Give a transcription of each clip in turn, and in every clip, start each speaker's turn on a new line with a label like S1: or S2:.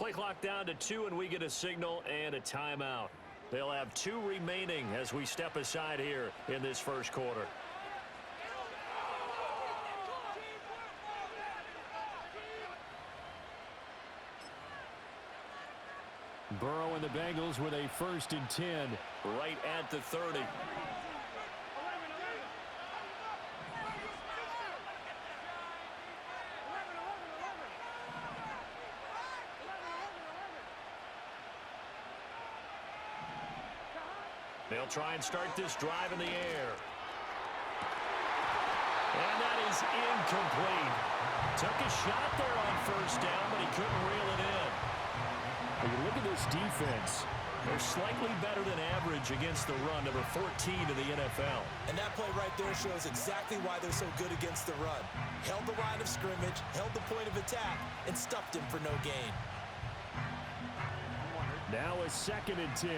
S1: Play clock down to 2, and we get a signal and a timeout. They'll have 2 remaining as we step aside here in this first quarter.
S2: Burrow and the Bengals with a 1st and 10.
S1: Right at the 30. They'll try and start this drive in the air. And that is incomplete. Took a shot there on 1st down, but he couldn't reel it in.
S2: When you look at this defense,
S1: they're slightly better than average against the run, number 14 in the NFL.
S3: And that play right there shows exactly why they're so good against the run. Held the line of scrimmage, held the point of attack, and stuffed him for no gain.
S2: now a 2nd and 10.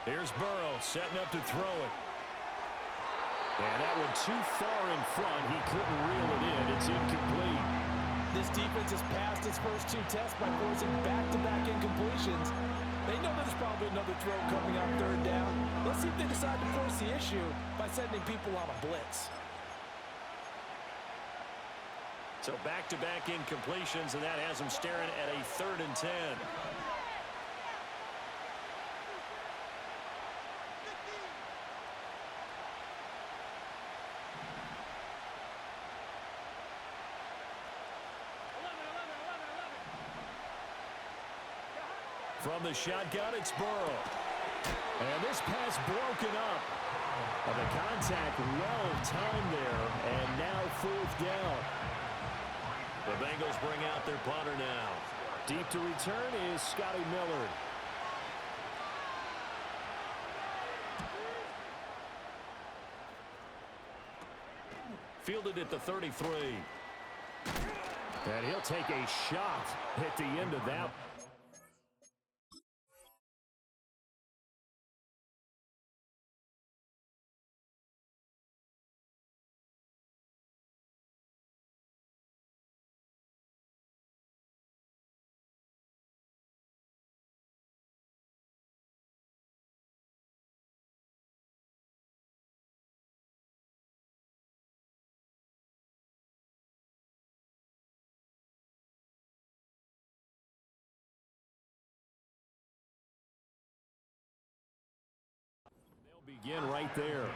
S1: Here's Burrow setting up to throw it.
S2: And that one too far in front. He couldn't reel it in. It's incomplete.
S3: This defense has passed its first 2 tests by forcing back-to-back incompletions. They know there's probably another throw coming on 3rd down. Let's see if they decide to force the issue by sending people on a blitz.
S1: So back-to-back incompletions, and that has them staring at a 3rd and 10. From the shotgun, it's Burrow.
S2: And this pass broken up. And the contact well timed there. And now 4th down.
S1: The Bengals bring out their punter now.
S2: Deep to return is Scotty Miller.
S1: Fielded at the 33.
S2: And he'll take a shot at the end of that.
S1: Begin right there.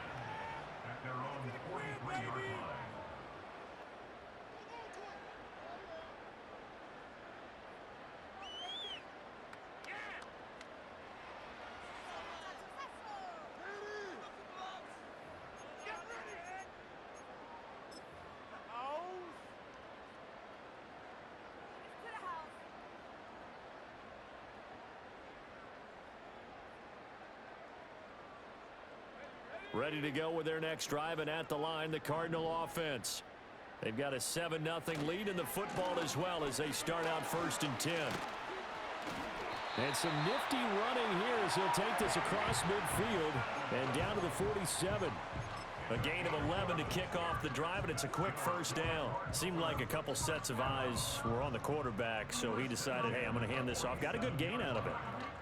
S1: Ready to go with their next drive, and at the line, the Cardinal offense. They've got a 7-0 lead in the football as well as they start out 1st and 10.
S2: And some nifty running here as he'll take this across midfield and down to the 47.
S1: A gain of 11 to kick off the drive, and it's a quick 1st down. Seemed like a couple sets of eyes were on the quarterback, so he decided, hey, I'm going to hand this off. Got a good gain out of it.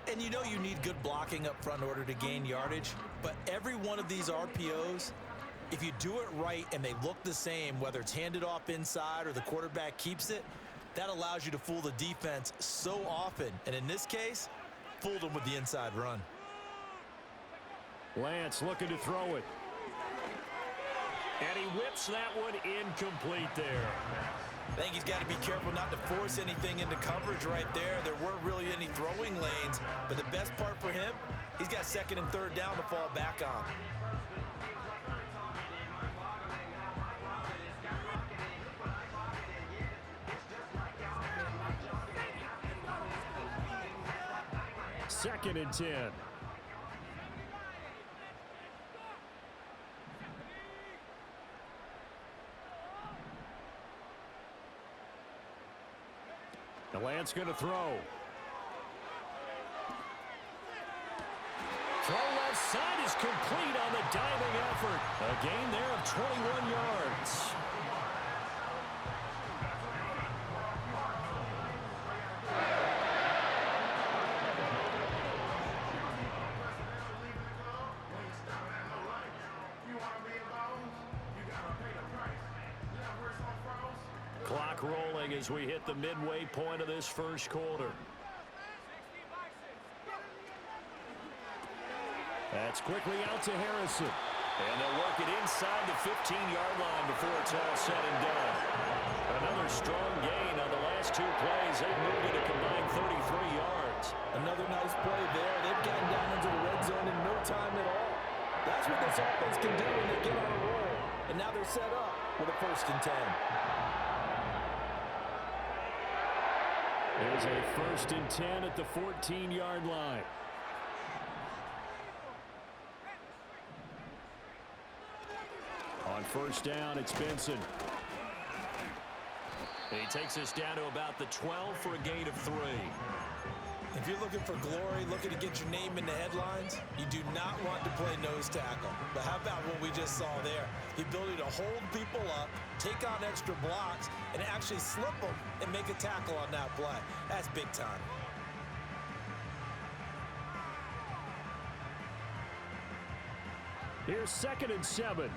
S3: And you know you need good blocking up front in order to gain yardage, but every one of these RPOs, if you do it right and they look the same, whether it's handed off inside or the quarterback keeps it, that allows you to fool the defense so often. And in this case, fooled them with the inside run.
S2: Lance looking to throw it.
S1: And he whips that one incomplete there.
S3: I think he's got to be careful not to force anything into coverage right there. There weren't really any throwing lanes, but the best part for him, he's got 2nd and 3rd down to fall back on.
S2: Second and 10. The Lance going to throw.
S1: Throw left side He's complete on the diving effort. A gain there of 21 yards. Clock rolling as we hit the midway point of this first quarter. That's quickly out to Harrison. And they'll work it inside the 15-yard line before it's all said and done. Another strong gain on the last two plays. They've moved it a combined 33 yards.
S3: Another nice play there. They've gotten down into the red zone in no time at all. That's what this offense can do when they get on a roll. And now they're set up with a 1st and 10.
S2: There's a 1st and 10 at the 14-yard line. On 1st down, it's Benson.
S1: He takes us down to about the 12 for a gain of 3.
S3: If you're looking for glory, looking to get your name in the headlines, you do not want to play nose tackle. But how about what we just saw there? The ability to hold people up, take on extra blocks, and actually slip them and make a tackle on that play. That's big time.
S2: Here's 2nd and 7.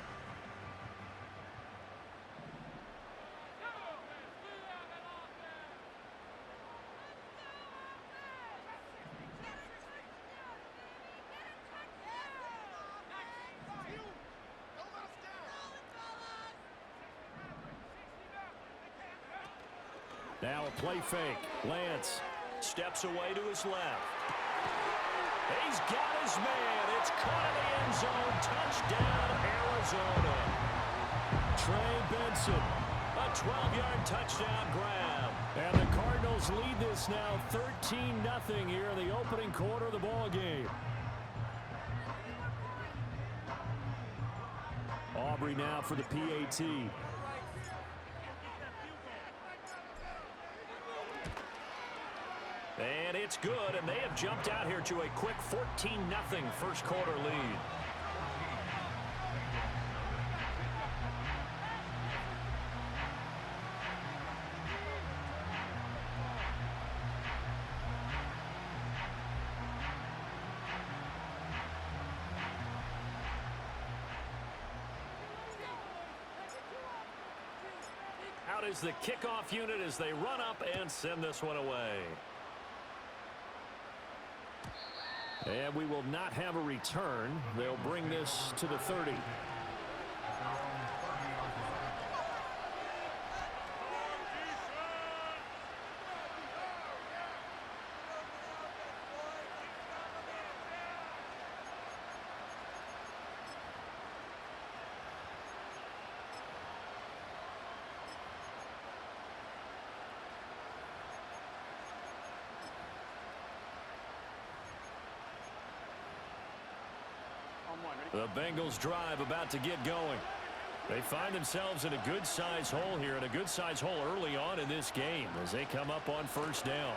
S2: Now a play fake. Lance
S1: Steps away to his left. He's got his man. It's caught in the end zone. Touchdown, Arizona.
S2: Trey Benson.
S1: A 12-yard touchdown grab.
S2: And the Cardinals lead this now 13-0 here in the opening quarter of the ball game. Aubrey now for the PAT.
S1: And it's good, and they have jumped out here to a quick 14-0 first quarter lead. Out is the kickoff unit as they run up and send this one away.
S2: And we will not have a return. They'll bring this to the 30.
S1: The Bengals drive about to get going. They find themselves in a good-sized hole here, and a good-sized hole early on in this game as they come up on 1st down.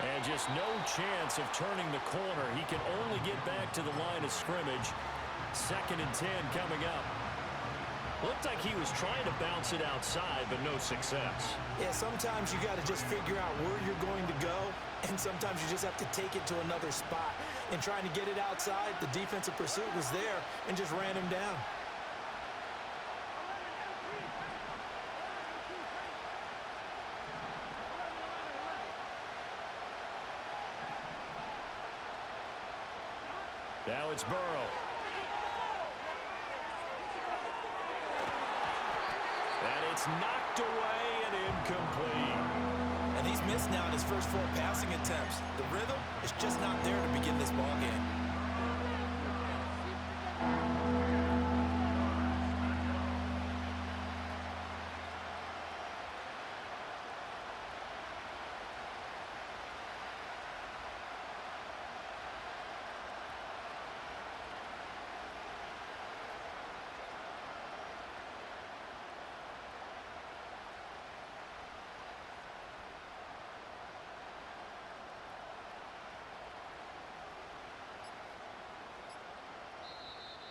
S1: And just no chance of turning the corner. He can only get back to the line of scrimmage. 2nd and 10 coming up. Looked like he was trying to bounce it outside, but no success.
S3: Yeah, sometimes you got to just figure out where you're going to go, and sometimes you just have to take it to another spot. And trying to get it outside, the defensive pursuit was there and just ran him down.
S1: Now it's Burrow. And it's knocked away and incomplete.
S3: And he's missed now in his first 4 passing attempts. The rhythm is just not there to begin this ball game.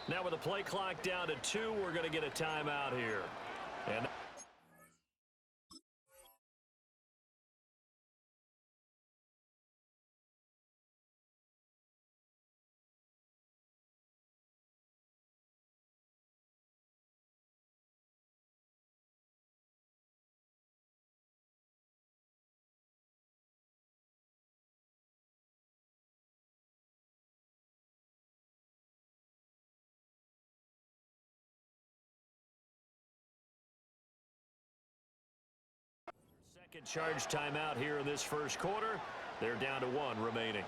S1: Now with the play clock down to 2, we're going to get a timeout here. And second charge timeout here in this first quarter. They're down to 1 remaining.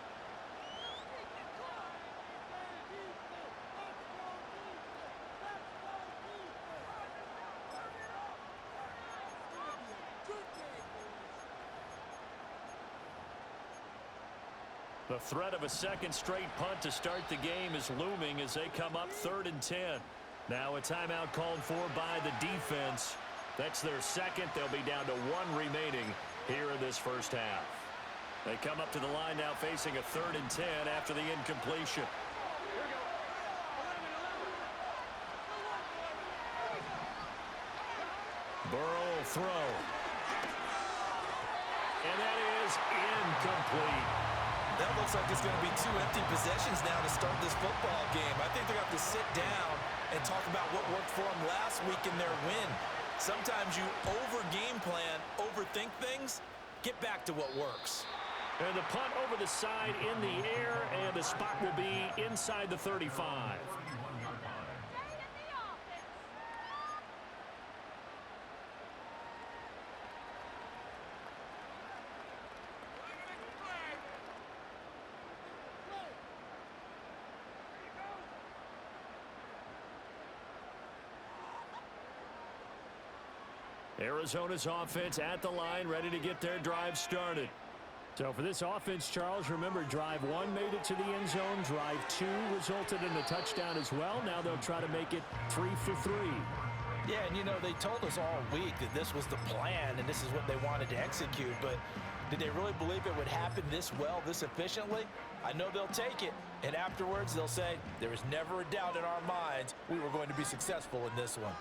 S1: The threat of a second straight punt to start the game is looming as they come up 3rd and 10. Now a timeout called for by the defense. That's their second. They'll be down to 1 remaining here in this first half. They come up to the line now facing a 3rd and 10 after the incompletion. Burrow will throw. And that is incomplete.
S3: That looks like it's going to be 2 empty possessions now to start this football game. I think they're going to have to sit down and talk about what worked for them last week in their win. Sometimes you over-game plan, overthink things. Get back to what works.
S1: And the punt over the side in the air, and the spot will be inside the 35. Arizona's offense at the line, ready to get their drive started. So for this offense, Charles, remember drive 1 made it to the end zone. Drive 2 resulted in a touchdown as well. Now they'll try to make it 3 for 3.
S3: Yeah, and you know, they told us all week that this was the plan and this is what they wanted to execute. But did they really believe it would happen this well, this efficiently? I know they'll take it. And afterwards, they'll say, there was never a doubt in our minds we were going to be successful in this one.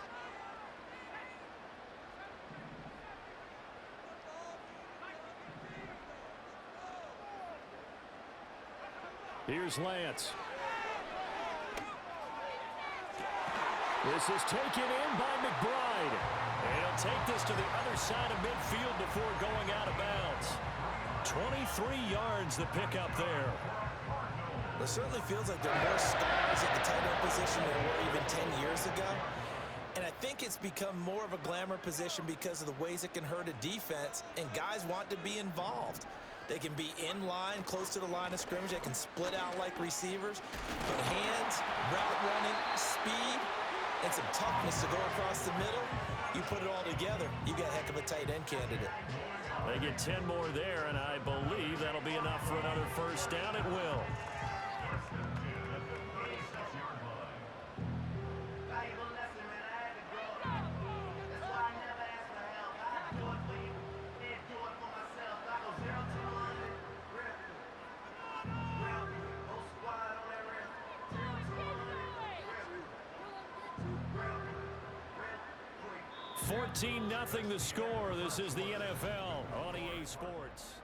S1: Here's Lance. This is taken in by McBride. And he'll take this to the other side of midfield before going out of bounds. 23 yards the pickup there.
S3: It certainly feels like there are more stars at the tight end position than there were even 10 years ago. And I think it's become more of a glamour position because of the ways it can hurt a defense, and guys want to be involved. They can be in line, close to the line of scrimmage. They can split out like receivers. But hands, route running, speed, and some toughness to go across the middle, you put it all together, you got a heck of a tight end candidate.
S1: They get 10 more there, and I believe that'll be enough for another first down. It will. Nothing the score. This is the NFL on EA Sports.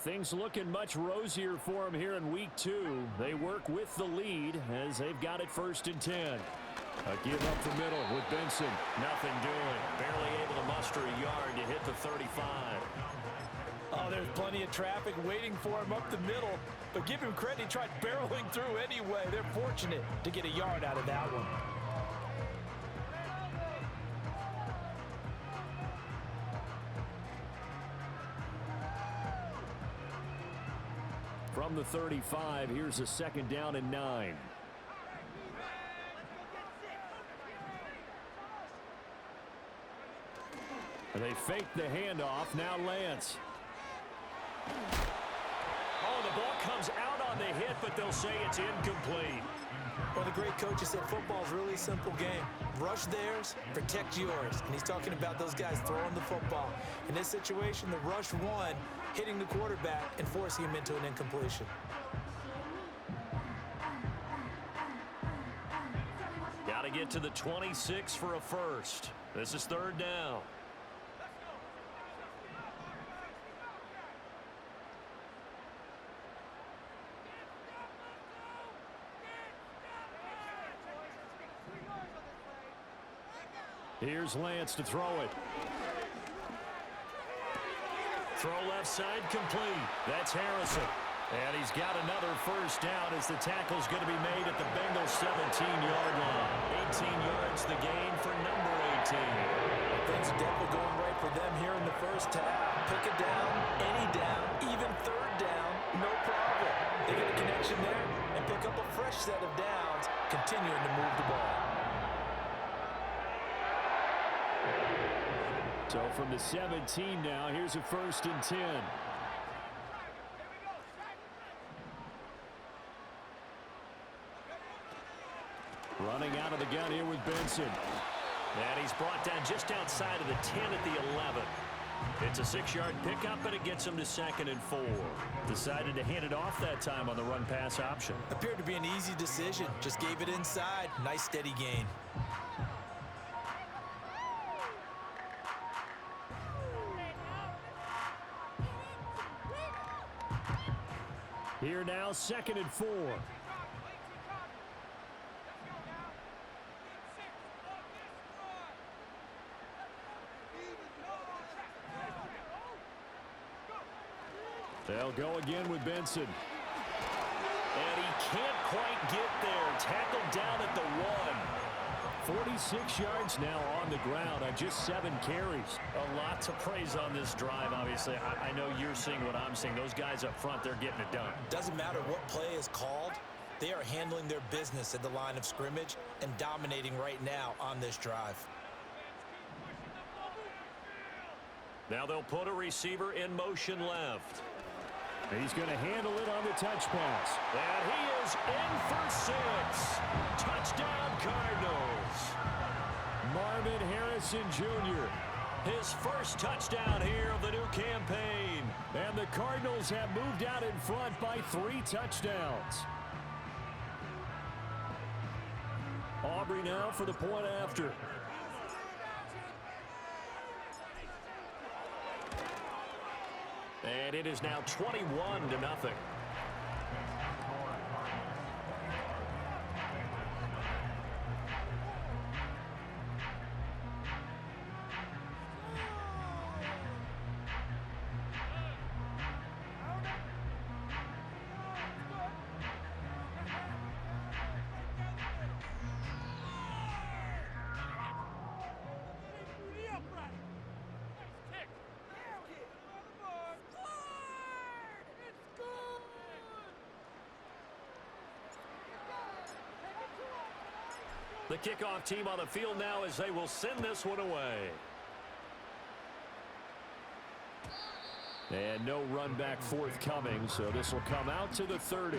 S1: Things looking much rosier for them here in week 2. They work with the lead as they've got it 1st and 10. A give up the middle with Benson. Nothing doing. Barely able to muster a yard to hit the 35.
S3: Oh, there's plenty of traffic waiting for him up the middle. But give him credit, he tried barreling through anyway. They're fortunate to get a yard out of that one.
S2: From the 35, here's a 2nd down and 9. They fake the handoff. Now Lance. Oh, the ball comes out on the hit, but they'll say it's incomplete.
S3: Well, the great coaches said football's really a simple game. Rush theirs, protect yours. And he's talking about those guys throwing the football. In this situation, the rush won, hitting the quarterback and forcing him into an incompletion.
S1: Got to get to the 26 for a first. This is 3rd down. Here's Lance to throw it. Throw left side complete. That's Harrison. And he's got another first down as the tackle's going to be made at the Bengals 17-yard line. 18 yards the gain for number 18.
S3: Things are definitely going right for them here in the first half. Pick it down, any down, even 3rd down, no problem. They get a connection there and pick up a fresh set of downs, continuing to move the ball.
S2: So from the 17 now, here's a 1st and 10. Running out of the gun here with Benson.
S1: And he's brought down just outside of the 10 at the 11. It's a 6-yard pickup, but it gets him to 2nd and 4. Decided to hand it off that time on the run-pass option.
S3: Appeared to be an easy decision. Just gave it inside. Nice steady gain.
S2: Here now, 2nd and 4. They'll go again with Benson.
S1: And he can't quite get there. Tackled down at the 1.
S2: 46 yards now on the ground on just 7 carries.
S1: A lot to praise on this drive, obviously. I know you're seeing what I'm seeing. Those guys up front, they're getting it done.
S3: Doesn't matter what play is called. They are handling their business at the line of scrimmage and dominating right now on this drive.
S1: Now they'll put a receiver in motion left.
S2: He's going to handle it on the touch pass.
S1: And he is in for 6. Touchdown, Cardinals.
S2: Marvin Harrison Jr.
S1: His first touchdown here of the new campaign.
S2: And the Cardinals have moved out in front by 3 touchdowns. Aubrey now for the point after.
S1: And it is now 21-0. The kickoff team on the field now as they will send this one away.
S2: And no run back forthcoming, so this will come out to the 30.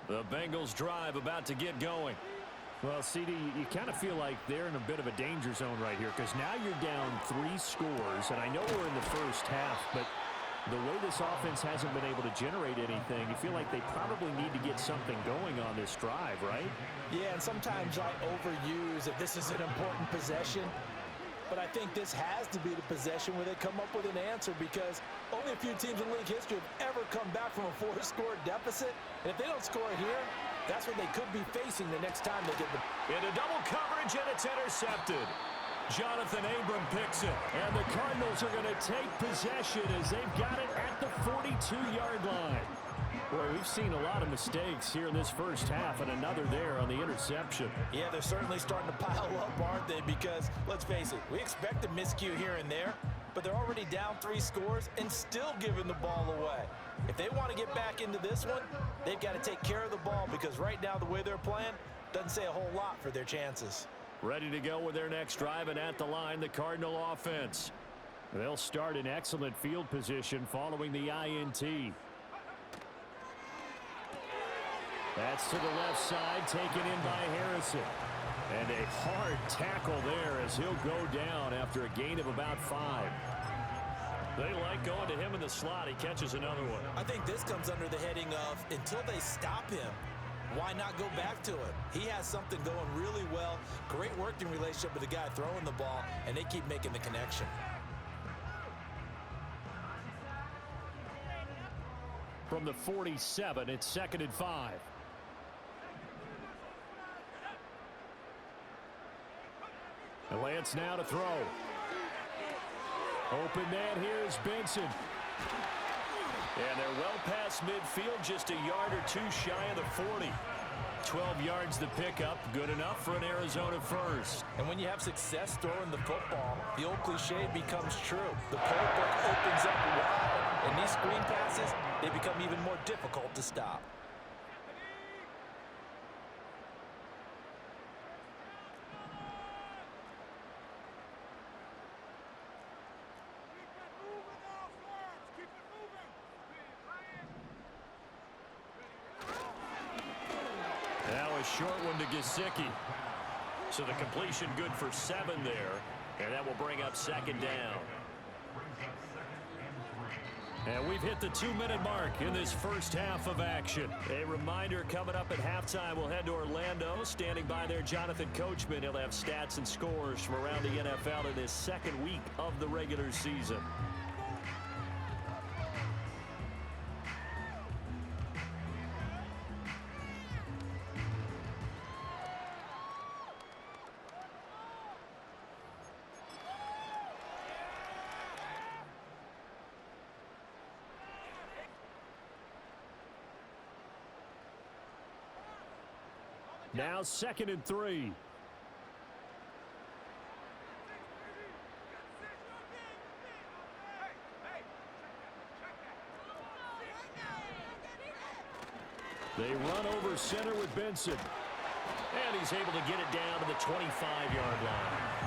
S1: The Bengals drive about to get going.
S2: Well, CD, you kind of feel like they're in a bit of a danger zone right here because now you're down 3 scores, and I know we're in the first half, but the way this offense hasn't been able to generate anything, you feel like they probably need to get something going on this drive, right?
S3: Yeah, and sometimes I overuse if this is an important possession. but I think this has to be the possession where they come up with an answer, because only a few teams in league history have ever come back from a 4-score deficit. And if they don't score here, that's what they could be facing the next time they get the...
S1: Into double coverage, and it's intercepted. Jonathan Abram picks it, and the Cardinals are going to take possession as they've got it at the 42-yard line. Boy, we've seen a lot of mistakes here in this first half, and another there on the interception.
S3: Yeah, they're certainly starting to pile up, aren't they? Because, let's face it, we expect a miscue here and there, but they're already down 3 scores and still giving the ball away. If they want to get back into this one, they've got to take care of the ball, because right now the way they're playing doesn't say a whole lot for their chances.
S1: Ready to go with their next drive, and at the line, the Cardinal offense. They'll start in excellent field position following the INT. That's to the left side, taken in by Harrison. And a hard tackle there as he'll go down after a gain of about 5. They like going to him in the slot. He catches another one.
S3: I think this comes under the heading of, until they stop him, why not go back to it? He has something going really well. Great working relationship with the guy throwing the ball, and they keep making the connection.
S1: From the 47, it's 2nd and 5. And Lance now to throw. Open man, here's Benson. And they're well past midfield, just a yard or two shy of the 40. 12 yards the pickup, good enough for an Arizona first.
S3: And when you have success throwing the football, the old cliche becomes true. The playbook opens up wide, and these screen passes, they become even more difficult to stop.
S1: Short one to Gesicki. So the completion good for 7 there. And that will bring up 2nd down. And we've hit the 2-minute mark in this first half of action. A reminder, coming up at halftime, we'll head to Orlando. Standing by there, Jonathan Coachman. He'll have stats and scores from around the NFL in this 2nd week of the regular season. Now 2nd and 3. They run over center with Benson. And he's able to get it down to the 25-yard line.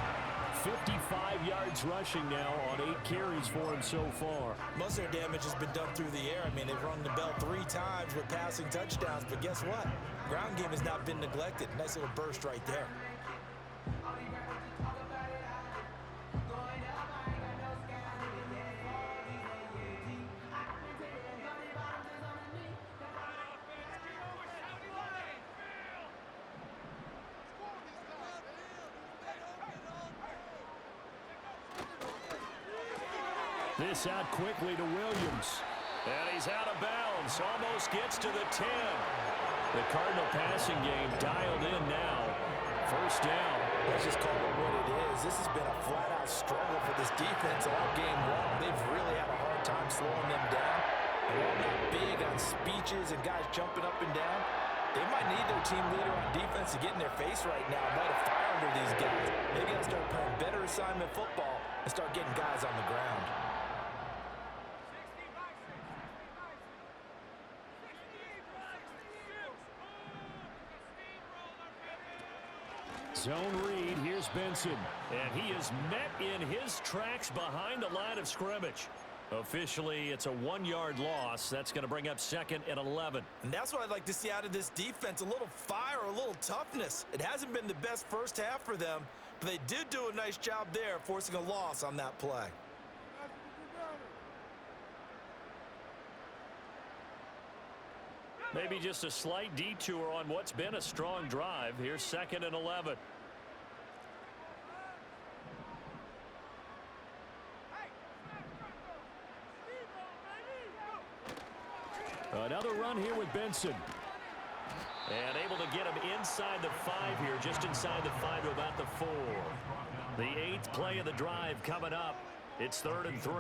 S1: 55 yards rushing now on 8 carries for him so far.
S3: Most of their damage has been done through the air. I mean, they've rung the bell 3 times with passing touchdowns, but guess what? Ground game has not been neglected. Nice little burst right there.
S1: This out quickly to Williams. And he's out of bounds. Almost gets to the 10. The Cardinal passing game dialed in now. First down.
S3: Let's just call it what it is. This has been a flat-out struggle for this defense all game long. They've really had a hard time slowing them down. And while not big on speeches and guys jumping up and down, they might need their team leader on defense to get in their face right now. Might have fire under these guys. They got to start playing better assignment football and start getting guys on the ground.
S1: Zone read, here's Benson. And he is met in his tracks behind the line of scrimmage. Officially, it's a 1-yard loss. That's going to bring up 2nd and 11.
S3: And that's what I'd like to see out of this defense. A little fire, a little toughness. It hasn't been the best first half for them, but they did do a nice job there, forcing a loss on that play.
S1: Maybe just a slight detour on what's been a strong drive. Here's 2nd and 11.
S2: Another run here with Benson.
S1: And able to get him inside the 5 here, just inside the 5 to about the 4. The 8th play of the drive coming up. It's 3rd and 3.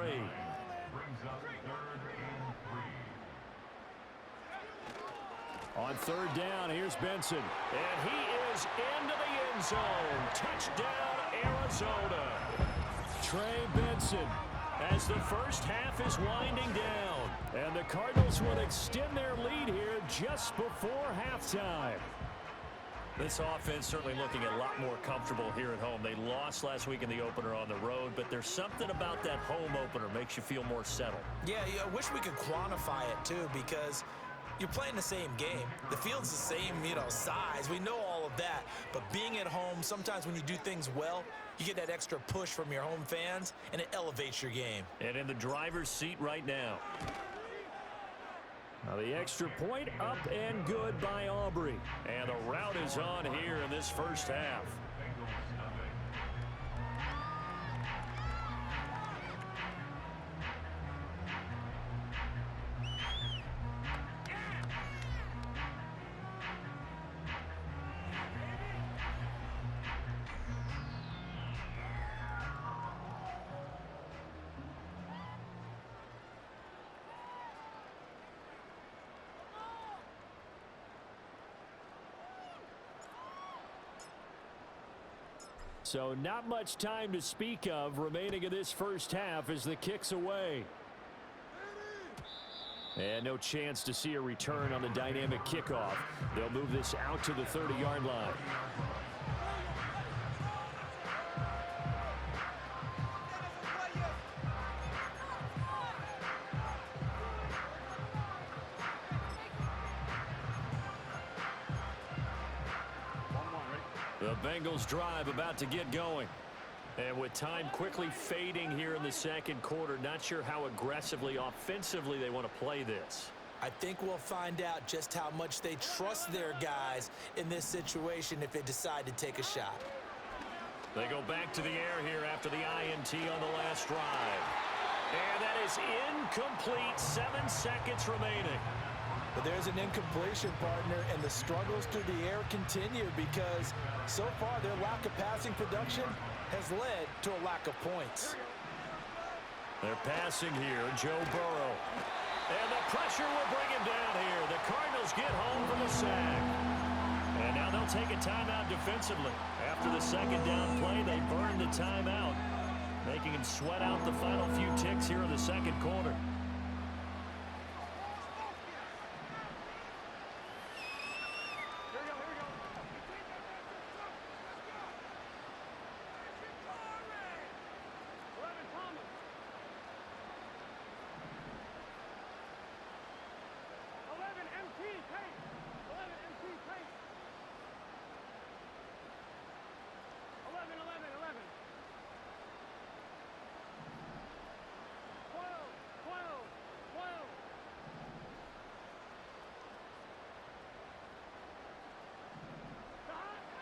S2: On 3rd down, here's Benson.
S1: And he is into the end zone. Touchdown, Arizona.
S2: Trey Benson.
S1: As the first half is winding down.
S2: And the Cardinals will extend their lead here just before halftime.
S1: This offense certainly looking a lot more comfortable here at home. They lost last week in the opener on the road, but there's something about that home opener makes you feel more settled.
S3: Yeah, I wish we could quantify it, too, because you're playing the same game. The field's the same, size. We know all of that. But being at home, sometimes when you do things well, you get that extra push from your home fans, and it elevates your game.
S1: And in the driver's seat right now.
S2: Now the extra point up and good by Aubrey.
S1: And the route is on here in this first half.
S2: So not much time to speak of remaining in this first half as the kick's away. And no chance to see a return on the dynamic kickoff. They'll move this out to the 30-yard line.
S1: The Bengals drive about to get going. And with time quickly fading here in the second quarter, not sure how aggressively, offensively they want to play this.
S3: I think we'll find out just how much they trust their guys in this situation if they decide to take a shot.
S1: They go back to the air here after the INT on the last drive. And that is incomplete. 7 seconds remaining.
S3: But there's an incompletion, partner, and the struggles through the air continue because so far their lack of passing production has led to a lack of points.
S1: They're passing here, Joe Burrow. And the pressure will bring him down here. The Cardinals get home for the sack. And now they'll take a timeout defensively. After the second down play, they burn the timeout, making him sweat out the final few ticks here in the second quarter.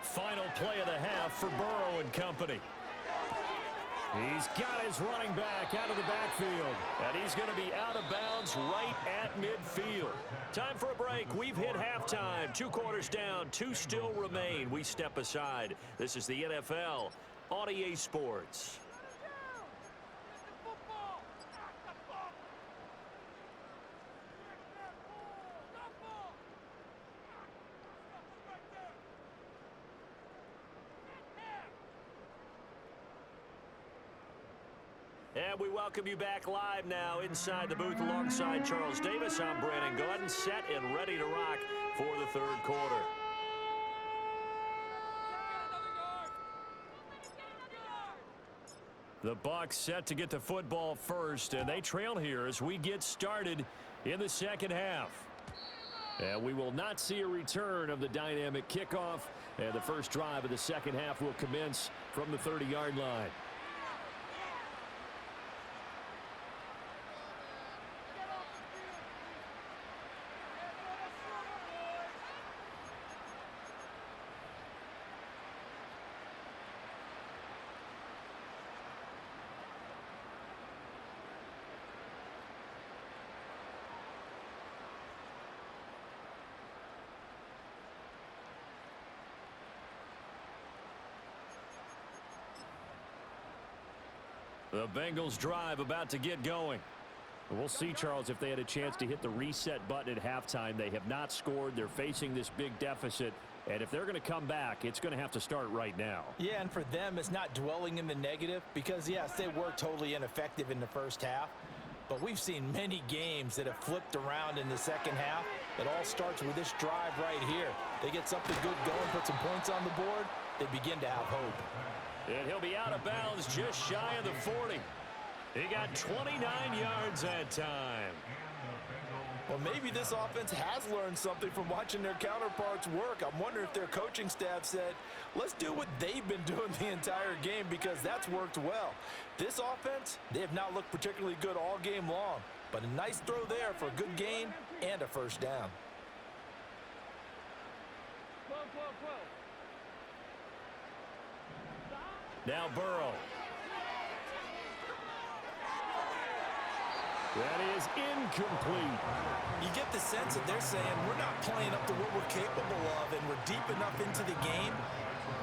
S1: Final play of the half for Burrow and company.
S2: He's got his running back out of the backfield.
S1: And he's going to be out of bounds right at midfield. Time for a break. We've hit halftime. 2 quarters down. 2 still remain. We step aside. This is the NFL on EA Sports. And we welcome you back live now inside the booth alongside Charles Davis. I'm Brandon Gordon, set and ready to rock for the third quarter. The Bucs set to get the football first, and they trail here as we get started in the second half. And we will not see a return of the dynamic kickoff, and the first drive of the second half will commence from the 30-yard line. The Bengals drive about to get going.
S2: We'll see, Charles, if they had a chance to hit the reset button at halftime. They have not scored. They're facing this big deficit. And if they're going to come back, it's going to have to start right now.
S3: Yeah, and for them, it's not dwelling in the negative because, yes, they were totally ineffective in the first half. But we've seen many games that have flipped around in the second half. It all starts with this drive right here. They get something good going, put some points on the board, they begin to have hope.
S1: And he'll be out of bounds just shy of the 40. He got 29 yards that time.
S3: Well, maybe this offense has learned something from watching their counterparts work. I'm wondering if their coaching staff said, let's do what they've been doing the entire game because that's worked well. This offense, they have not looked particularly good all game long, but a nice throw there for a good gain and a first down.
S1: Now Burrow.
S2: That is incomplete.
S3: You get the sense that they're saying we're not playing up to what we're capable of, and we're deep enough into the game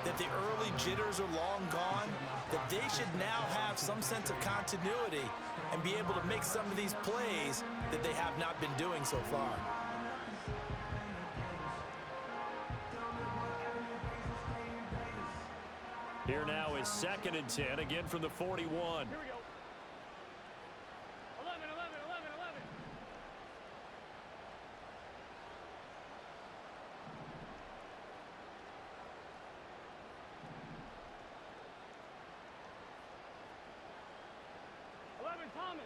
S3: that the early jitters are long gone, that they should now have some sense of continuity and be able to make some of these plays that they have not been doing so far.
S1: Here now is 2nd and 10, again from the 41.
S4: Here we go. 11, 11, 11, 11. Thomas.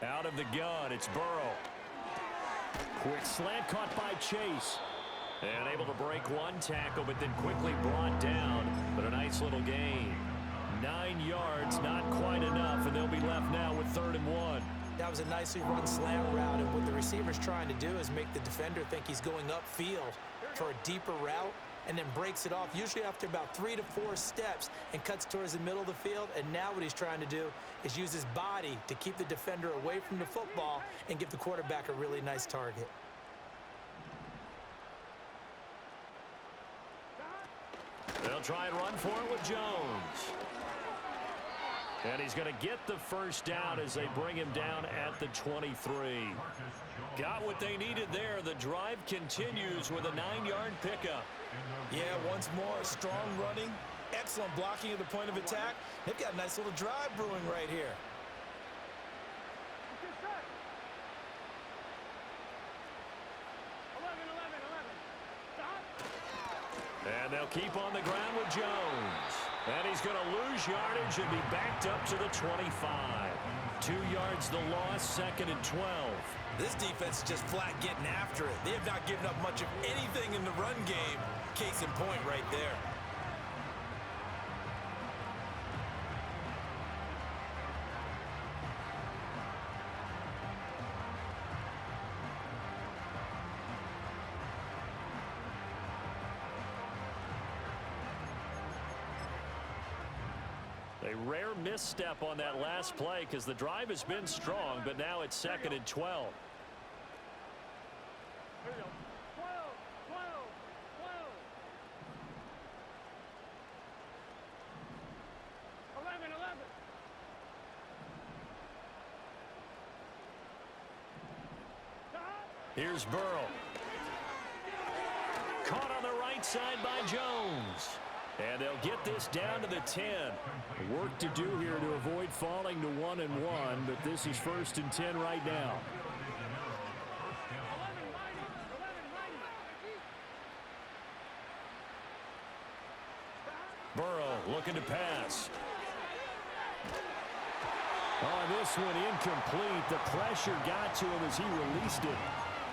S1: Out of the gun, it's Burrow.
S2: Quick slant caught by Chase.
S1: And able to break one tackle, but then quickly brought down. But a nice little gain. 9 yards, not quite enough, and they'll be left now with 3rd and 1.
S3: That was a nicely run slant route, and what the receiver's trying to do is make the defender think he's going upfield for a deeper route, and then breaks it off, usually after about 3 to 4 steps, and cuts towards the middle of the field. And now what he's trying to do is use his body to keep the defender away from the football and give the quarterback a really nice target.
S1: They'll try and run for it with Jones. And he's going to get the first down as they bring him down at the 23. Got what they needed there. The drive continues with a 9-yard pickup.
S3: Yeah, once more, strong running, excellent blocking at the point of attack. They've got a nice little drive brewing right here.
S1: And they'll keep on the ground with Jones. And he's going to lose yardage and be backed up to the 25. 2 yards the loss, 2nd and 12.
S3: This defense is just flat getting after it. They have not given up much of anything in the run game. Case in point right there.
S1: A rare misstep on that last play because the drive has been strong, but now it's 2nd and 12.
S4: Here we go. 12, 12, 12. 11, 11.
S1: Here's Burrow. Caught on the right side by Jones. And they'll get this down to the 10.
S2: Work to do here to avoid falling to 1 and 1, but this is 1st and 10 right now.
S1: Burrow looking to pass.
S2: On this one, incomplete. The pressure got to him as he released it.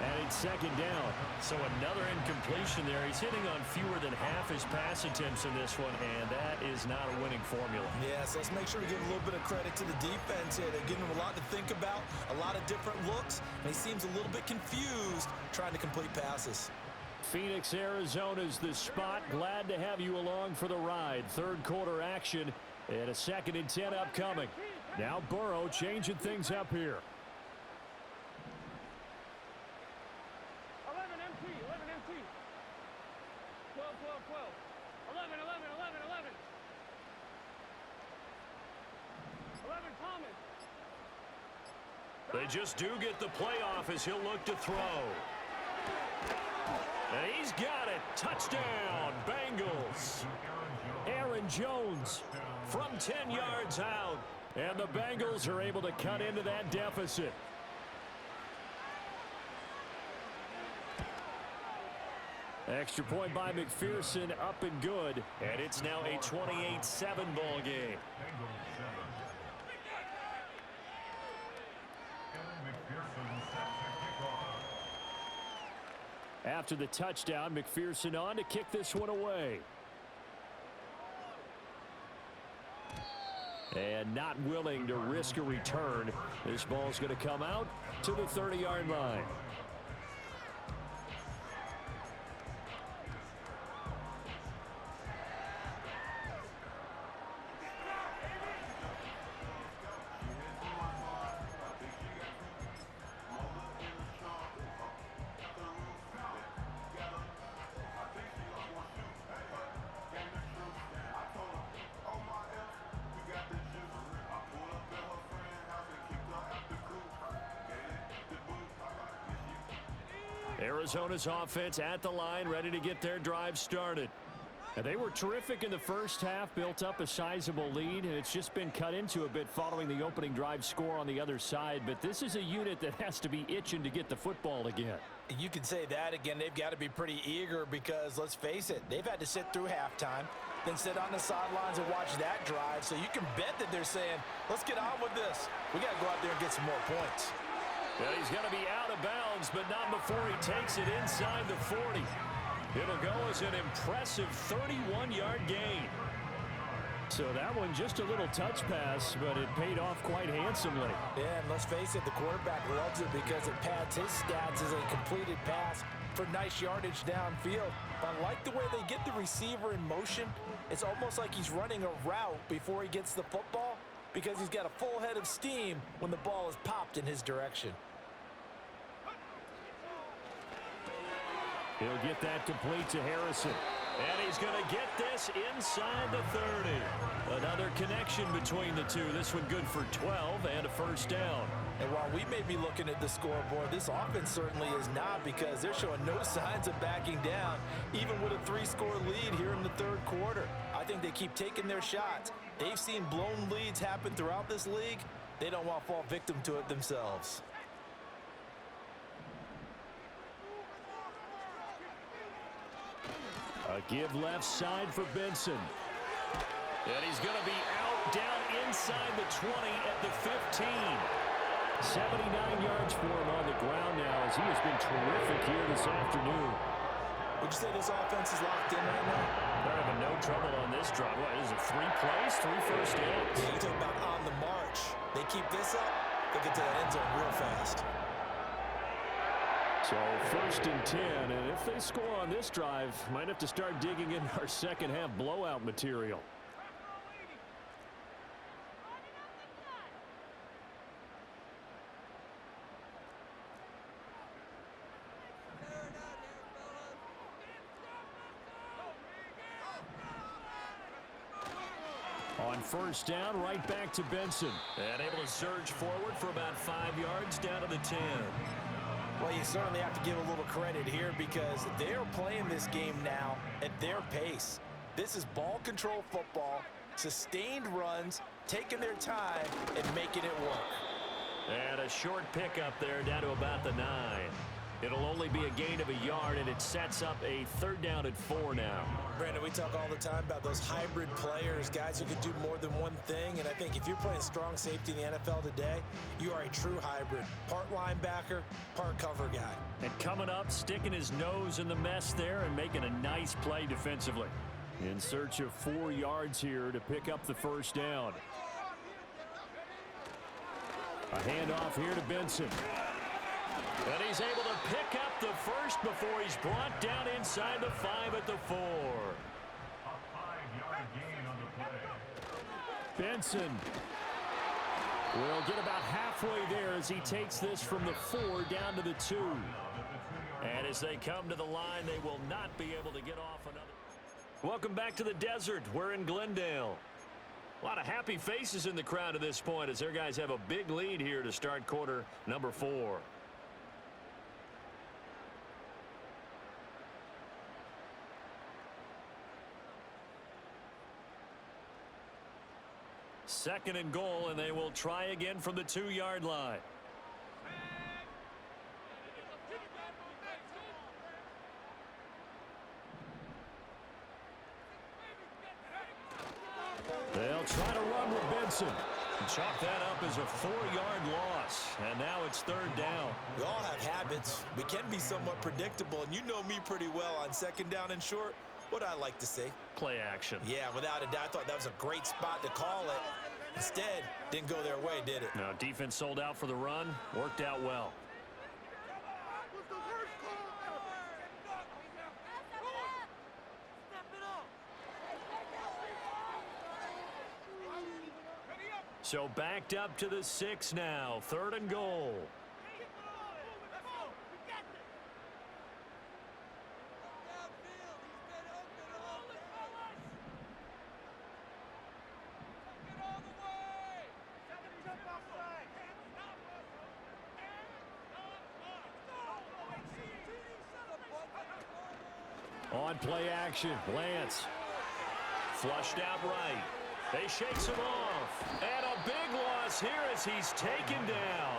S2: And it's 2nd down.
S1: So another incompletion there. He's hitting on fewer than half his pass attempts in this one, and that is not a winning formula.
S3: Yes, let's make sure we give a little bit of credit to the defense here. They're giving him a lot to think about, a lot of different looks, and he seems a little bit confused trying to complete passes.
S2: Phoenix, Arizona's the spot. Glad to have you along for the ride. 3rd quarter action and a 2nd and 10 upcoming. Now Burrow changing things up here.
S4: 11 MT, 11 MT. 12, 12, 12. 11, 11, 11, 11.
S1: They just do get the playoff as he'll look to throw. And he's got it. Touchdown, Bengals.
S2: Aaron Jones
S1: From 10 yards out.
S2: and the Bengals are able to cut into that deficit. Extra point by McPherson, up and good.
S1: And it's now a 28-7 ball game.
S2: After the touchdown, McPherson on to kick this one away. And not willing to risk a return. This ball's going to come out to the 30-yard line.
S1: Arizona's offense at the line, ready to get their drive started.
S2: And they were terrific in the first half, built up a sizable lead, and it's just been cut into a bit following the opening drive score on the other side. But this is a unit that has to be itching to get the football again.
S3: You can say that again. They've got to be pretty eager because, let's face it, they've had to sit through halftime, then sit on the sidelines and watch that drive. So you can bet that they're saying, let's get on with this. We got to go out there and get some more points.
S1: Well, he's going to be out of bounds, but not before he takes it inside the 40. It'll go as an impressive 31-yard gain.
S2: So that one just a little touch pass, but it paid off quite handsomely.
S3: Yeah, and let's face it, the quarterback loves it because it pads his stats as a completed pass for nice yardage downfield. But I like the way they get the receiver in motion. It's almost like he's running a route before he gets the football because he's got a full head of steam when the ball is popped in his direction.
S2: He'll get that complete to Harrison.
S1: And he's going to get this inside the 30. Another connection between the two. This one good for 12 and a first down.
S3: And while we may be looking at the scoreboard, this offense certainly is not because they're showing no signs of backing down, even with a 3-score lead here in the third quarter. I think they keep taking their shots. They've seen blown leads happen throughout this league. They don't want to fall victim to it themselves.
S2: A give left side for Benson.
S1: And he's going to be out down inside the 20 at the 15.
S2: 79 yards for him on the ground now as he has been terrific here this afternoon.
S3: Would you say this offense is locked in right now?
S1: They're having no trouble on this drive. What is it, 3 plays, 3 first downs?
S3: Yeah, you talk about on the march. They keep this up, they'll get to that end zone real fast.
S2: So first and 10, and if they score on this drive, might have to start digging in our second half blowout material. On first down, right back to Benson.
S1: And able to surge forward for about 5 yards down to the 10.
S3: Well, you certainly have to give a little credit here because they're playing this game now at their pace. This is ball control football, sustained runs, taking their time, and making it work.
S1: And a short pickup there down to about the 9. It'll only be a gain of a yard, and it sets up a 3rd down and 4 now.
S3: Brandon, we talk all the time about those hybrid players, guys who can do more than one thing. And I think if you're playing strong safety in the NFL today, you are a true hybrid. Part linebacker, part cover guy.
S2: And coming up, sticking his nose in the mess there and making a nice play defensively. In search of 4 yards here to pick up the first down. A handoff here to Benson.
S1: And he's able to pick up the first before he's brought down inside the 5 at the 4.
S5: A 5-yard gain on the play.
S2: Benson will get about halfway there as he takes this from the 4 down to the 2.
S1: And as they come to the line, they will not be able to get off another. Welcome back to the desert. We're in Glendale. A lot of happy faces in the crowd at this point as their guys have a big lead here to start quarter number 4. Second and goal, and they will try again from the 2-yard line. They'll try to run with Benson. Chalk that up as a 4-yard loss, and now it's 3rd down.
S3: We all have habits. We can be somewhat predictable, and you know me pretty well on 2nd down and short. What I like to say?
S1: Play action.
S3: Yeah, without a doubt. I thought that was a great spot to call it. Instead, didn't go their way, did it?
S1: Now, defense sold out for the run. Worked out well. So backed up to the 6 now. 3rd and goal. On play action, Lance. Flushed out right. They shakes him off. And a big loss here as he's taken down.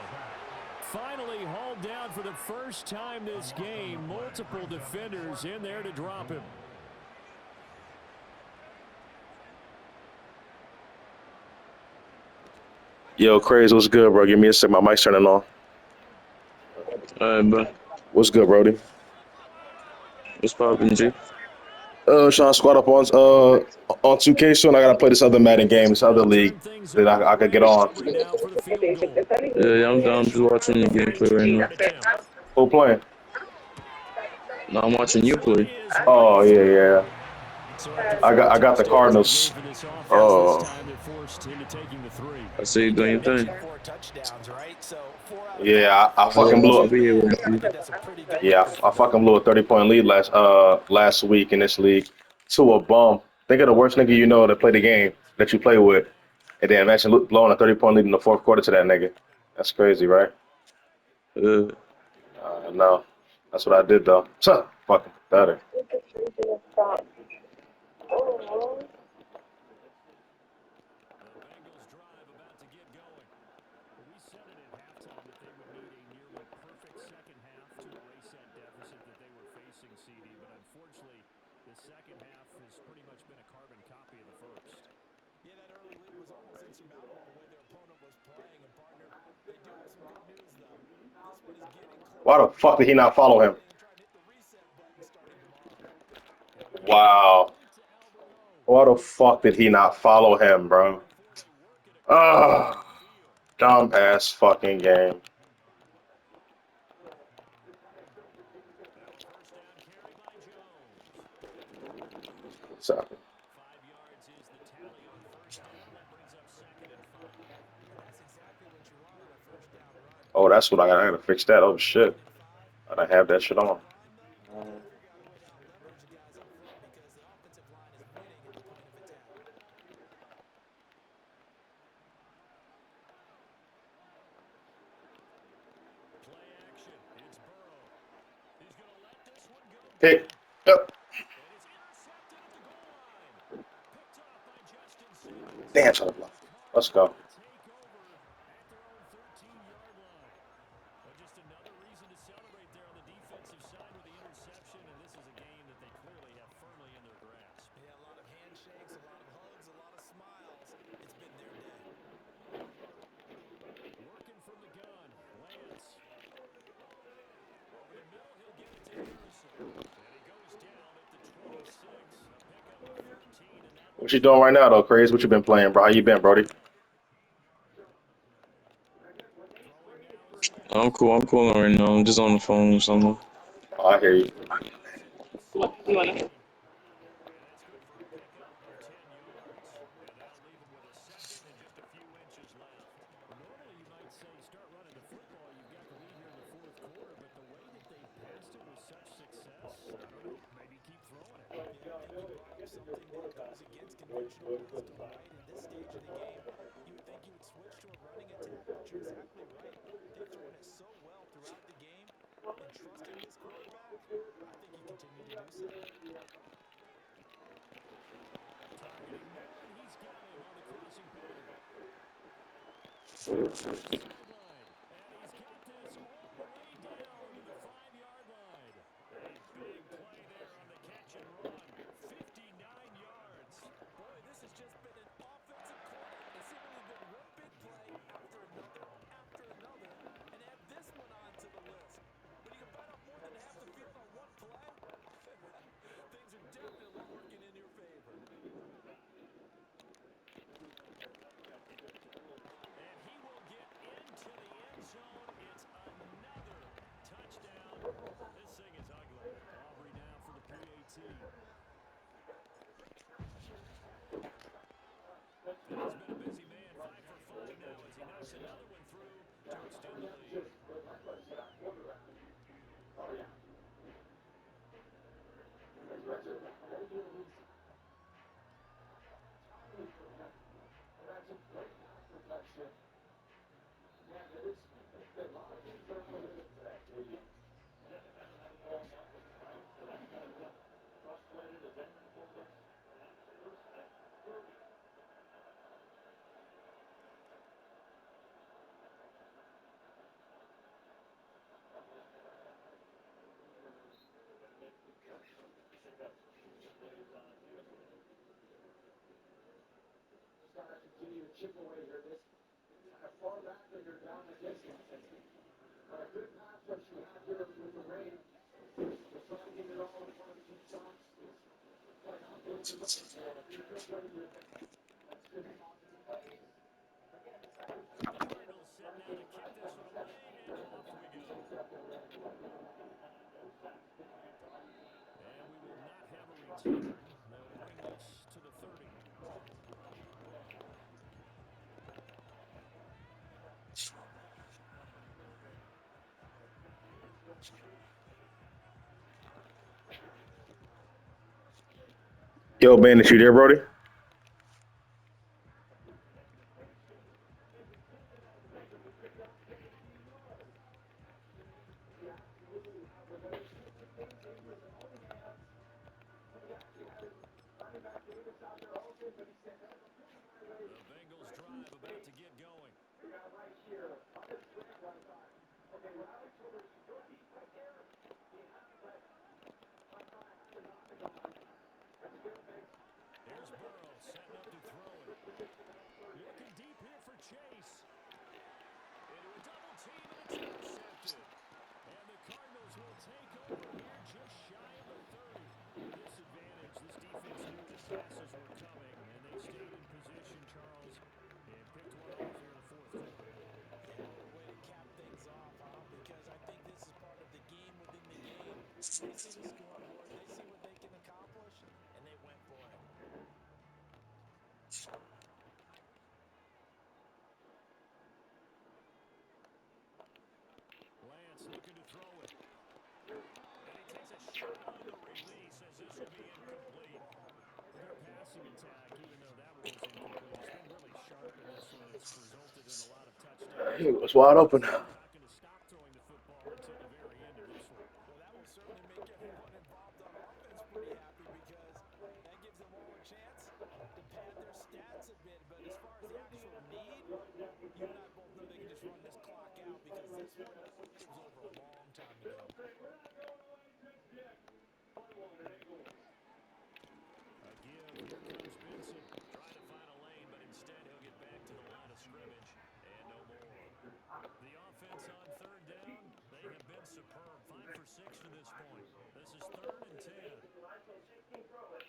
S1: Finally hauled down for the first time this game. Multiple defenders in there to drop him.
S6: Yo, Craze, what's good, bro? Give me a sec. My mic's turning on.
S7: Bro.
S6: What's good, Brody?
S7: What's poppin', G?
S6: Trying to squad up on 2K soon. I gotta play this other Madden game, this other league that I could get on.
S7: Yeah, I'm down. Just watching the gameplay right now.
S6: Who playing?
S7: No, I'm watching you play.
S6: Oh yeah. I got the Cardinals. Oh.
S7: I see you doing your thing.
S6: Yeah, I fucking blew it. Yeah, I fucking blew a 30-point lead last week in this league to a bum. Think of the worst nigga you know that play the game that you play with, and then imagine blowing a 30-point lead in the 4th quarter to that nigga. That's crazy, right? No, that's what I did though. Fucking better. Why the fuck did he not follow him? Wow. Why the fuck did he not follow him, bro? Dumb ass fucking game. So. Oh, that's what I gotta fix that. Oh shit. I don't have that shit on. Pick up. Damn, son of a. Let's go. What you doing right now, though, Craze? What you been playing, bro? How you been, Brody?
S7: I'm cool. I'm cool right now. I'm just on the phone or something.
S6: Oh, I hear you.
S3: stage of the game, you would think you would switch to a running attack, but you're exactly right. They've thrown it so well throughout the game, and trusting this quarterback, I think you continue to do so.
S2: Targeting Moore, and he's got him on the crossing pattern. Sideline, and he's got this all the way down to the 5-yard line. A big play there on the catch and run. 59 yards.
S3: Boy, this has just been an offensive quarter. It's seemingly been one big play after another, and add this one onto the list. When you can bite off more than half the field on one play, things are definitely working in your favor.
S2: And he will get into the end zone. It's another touchdown. This thing is ugly. Aubrey now for the PAT. And he's been a busy man, 5 for 5 now as he knocks another one through to extend the lead. Cardinals set now to kick this one away, and off we go. And we will not have a return. They'll bring this to the 30.
S6: Yo, Bandit, you there, Brody?
S2: The Bengals drive about to get going. Here's Burrow setting up to throw it. Looking deep here for Chase. Into a double team, and it's intercepted. And the Cardinals will take over here just shy of the 30. Disadvantage. This defense knew the passes were coming, and they stayed in position, Charles, and picked one off here in the fourth quarter.
S3: Yeah, what a way to cap things off, huh? Because I think this is part of the game within the game. They see the scoreboard, they see what they can accomplish, and they went for it.
S2: Lance looking to throw it. And he takes a shot on the release as this will be incomplete. Their passing attack, even though that one was incomplete, has been really sharp in this one. It's resulted in a lot of touchdowns.
S6: It was wide open.
S2: They're not going to stop throwing the football until the very end of this one.
S3: Well, that will certainly make everyone involved on offense pretty happy because that gives them all a chance to pad their stats a bit. But as far as the actual need, you and I both know they can just run this clock out because this one, it was over a long time ago.
S2: A give, here comes Benson. Trying to find a lane, but instead he'll get back to the line of scrimmage. And no more. The offense on third down, they have been superb. 5 for 6 to this point. This is 3rd and 10.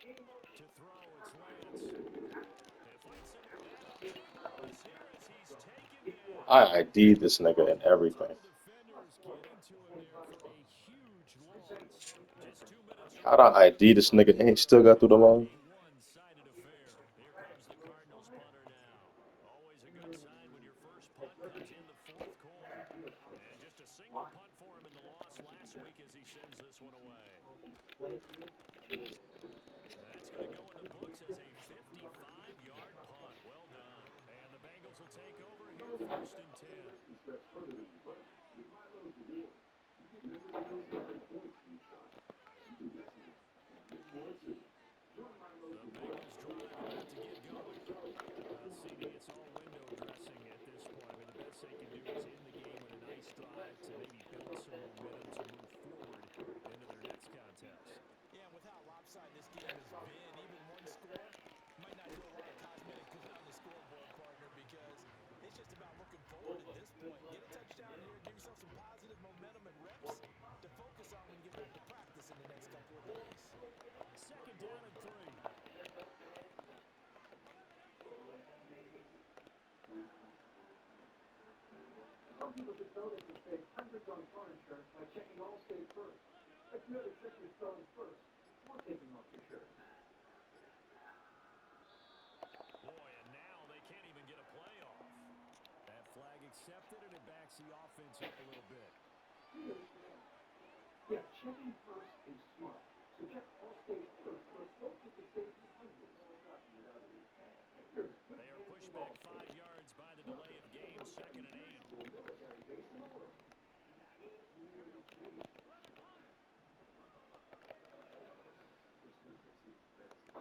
S2: To throw, it's Lance. If Lance him with that, a big loss here as he's taken down.
S6: I ID'd this nigga and everything.
S2: Defenders getting to him there for a huge loss. Just 2 minutes.
S6: How'd I ID this nigga and he still got through the line?
S2: One-sided affair. Here comes the Cardinals punter now. Always a good sign when your first punt comes in the fourth quarter. And just a single punt for him in the loss last week as he sends this one away. That's going to go in the books as a 55-yard punt. Well done.
S1: first and 10. The Bengals drive about to get going. CD, it's all window dressing at this point. I mean, the best they can do is end the game with a nice drive to maybe build some momentum to move forward into their next contest.
S3: Yeah, and with how lopsided this game has been, even one score might not do a lot of cosmetic good on the scoreboard, partner, because it's just about looking forward at this point. Get a touchdown here, give yourself some positive momentum and reps to focus on when you get back to practice in the next couple of days.
S2: Second down and 3.
S8: Some people just notice to save hundreds on car insurance by checking Allstate first. If you ever check your phone first before taking off your shirt.
S1: Boy, and now they can't even get a play off.
S2: That flag accepted, and it backs the offense up a little bit.
S8: Yeah, checking first is smart. So check Allstate first, but don't get to save you hundreds.
S1: They are pushed back 5 yards by the delay of game, 2nd and 8.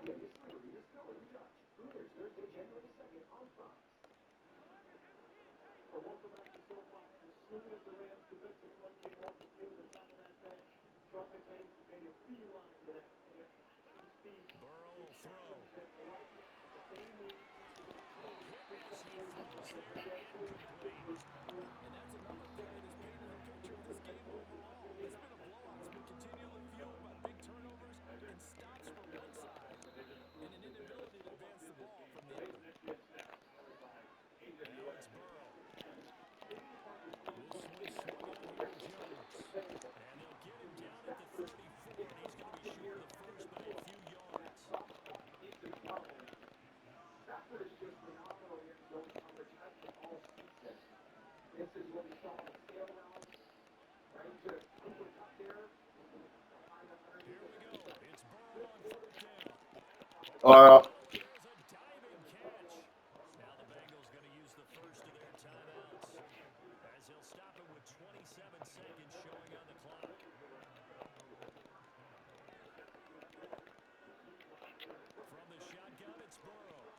S8: Yeah, this celery Dutch. Brewers Thursday, January 2nd on Fox. A welcome back to SoFi. As soon as the Rams defensive front came off the field at the top of that bench, Sean McVay made a beeline to that speed.
S1: Burrow will throw.
S2: As he throws there, incomplete.
S3: And that's another thing that has painted the picture of this game overall. It's been a blowout. It's been continually fueled by big turnovers and stops from one side and an inability to advance the ball from the other.
S1: Now it's Burrow.
S2: This one swung on here to Jones.
S1: And they'll get him down at the 34, and he's going to be short of the first by a few yards.
S8: Stafford is just phenomenal in zone coverage. I can all season. This is what we saw on the scale rounds. Right to Cooper Cup there.
S1: Here we go. It's Burrow on 4th down.
S6: Uh,
S1: There's a diving catch. Now the Bengals going to use the first of their timeouts, as they'll stop it with 27 seconds showing on the clock. From the shotgun, it's Burrow.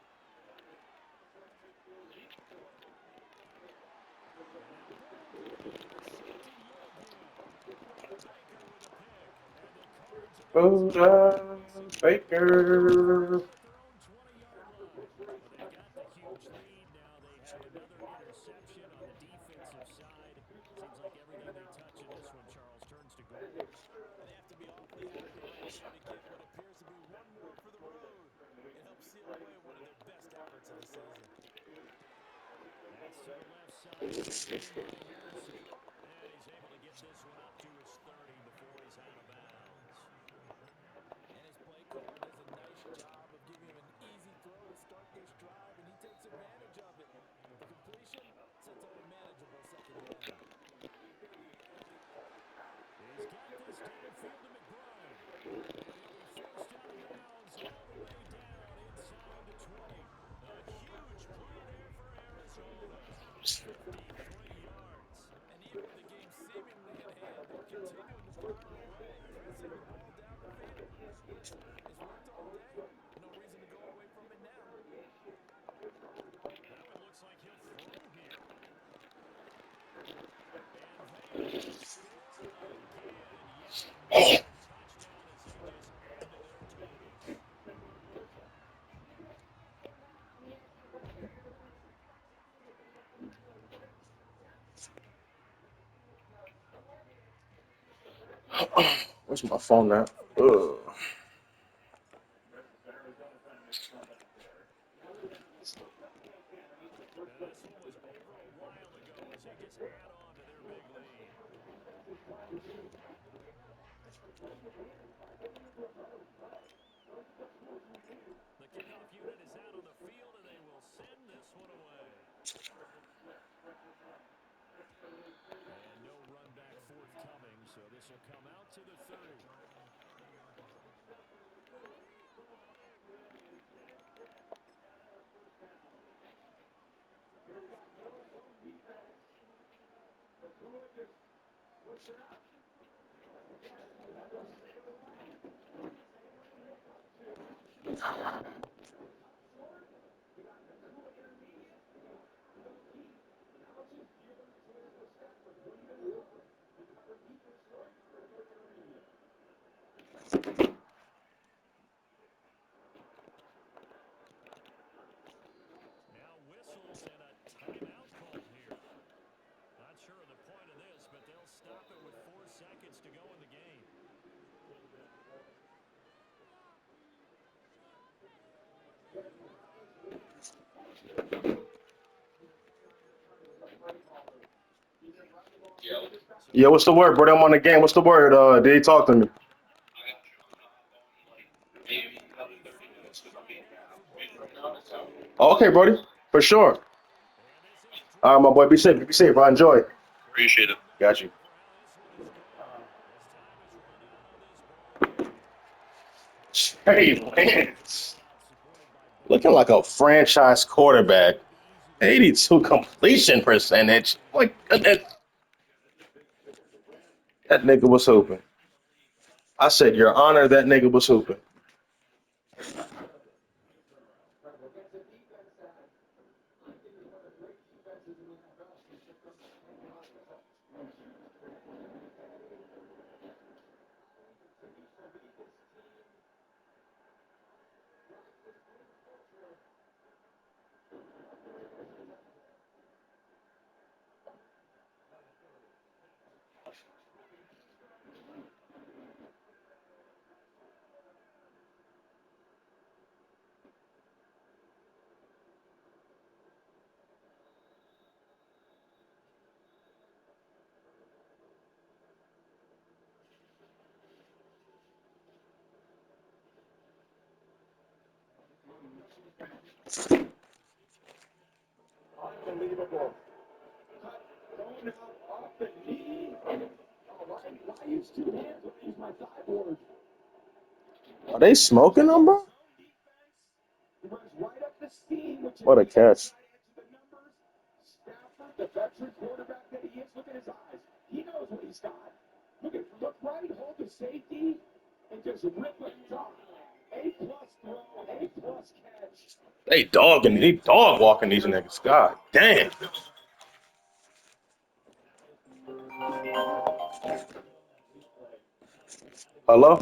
S6: Baker.
S2: At their own 20-yard line. Well, they've got the huge lead. Now they have another interception on the defensive side. Seems like everything they touch in this one, Charles, turns to gold.
S3: And they have to be awfully happy right there to get what appears to be one more for the road. It helps seal away one of their best efforts of the season.
S2: That's to the left side. Taken in by Harrison.
S1: And he's able to get this one up to his 30 before he's out of bounds.
S3: And his play caller does a nice job of giving him an easy throw to start this drive, and he takes advantage of it. The completion sets up a manageable second down.
S2: He's got this downfield to McBride. And he'll be forced out of bounds all the way down inside the 20.
S1: A huge play there for Arizona. 53 yards.
S3: And even with the game seemingly at hand, they're continuing to pound away, pressing the ball down the field. It's worked all day. No reason to go away from it now.
S1: Now it looks like he'll throw here. And they score again. And yet another touchdown as they just add to their totals.
S6: Where's my phone at? Ugh.
S1: This one was over a while ago as they just add on to their big lead. The kickoff unit is out on the field, and they will send this one away.
S2: And no run back forthcoming, so this will come out to the 30.
S1: Now whistles and a timeout called here. Not sure of the point of this, but they'll stop it with 4 seconds to go in the game.
S6: Yeah, what's the word, bro? I'm on the game. What's the word? Did he talk to me? Oh, okay, Brody. For sure.
S1: And this is
S6: All right, my
S1: drilled
S6: boy.
S1: to
S6: Be
S1: the
S6: safe. Be safe. I enjoy it.
S7: Appreciate it.
S6: Got you.
S1: for how this one is going. As time has run out on this ball game.
S6: Hey, Lance. Looking like a franchise quarterback. 82 completion percentage. Like, that nigga was hooping. I said, Your Honor, that nigga was hooping.
S8: Unbelievable. Going out off the knee. Why use two hands when I use my thigh board?
S6: Are they smoking them, bro?
S8: He runs right up the seam, which
S6: What a catch.
S8: the numbers. Stafford, the veteran quarterback that he is, look at his eyes. He knows what he's got. Look right, hold the safety, and just rip it off. A-plus throw, A-plus catch.
S6: They dog walking these niggas. God damn. Hello?